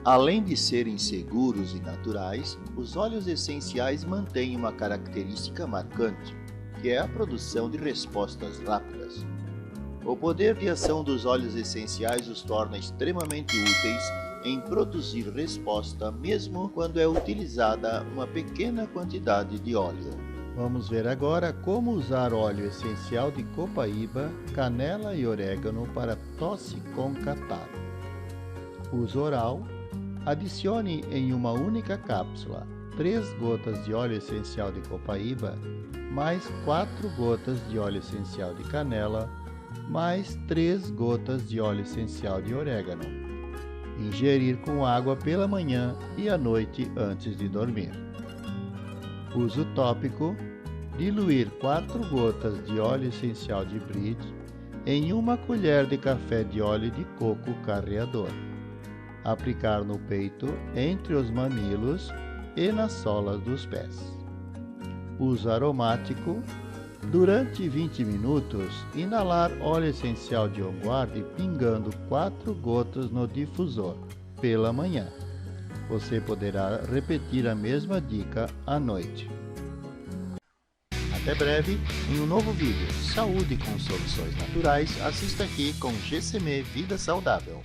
Além de serem seguros e naturais, os óleos essenciais mantêm uma característica marcante, que é a produção de respostas rápidas. O poder de ação dos óleos essenciais os torna extremamente úteis em produzir resposta mesmo quando é utilizada uma pequena quantidade de óleo. Vamos ver agora como usar óleo essencial de copaíba, canela e orégano para tosse com catarro. Uso oral. Adicione em uma única cápsula 3 gotas de óleo essencial de copaíba, mais 4 gotas de óleo essencial de canela, mais 3 gotas de óleo essencial de orégano. Ingerir com água pela manhã e à noite antes de dormir. Uso tópico. Diluir 4 gotas de óleo essencial de bridge em 1 colher de café de óleo de coco carreador. Aplicar no peito, entre os mamilos e nas solas dos pés. Uso aromático. Durante 20 minutos, inalar óleo essencial de On Guard pingando 4 gotas no difusor, pela manhã. Você poderá repetir a mesma dica à noite. Até breve, em um novo vídeo. Saúde com soluções naturais, assista aqui com GCM Vida Saudável.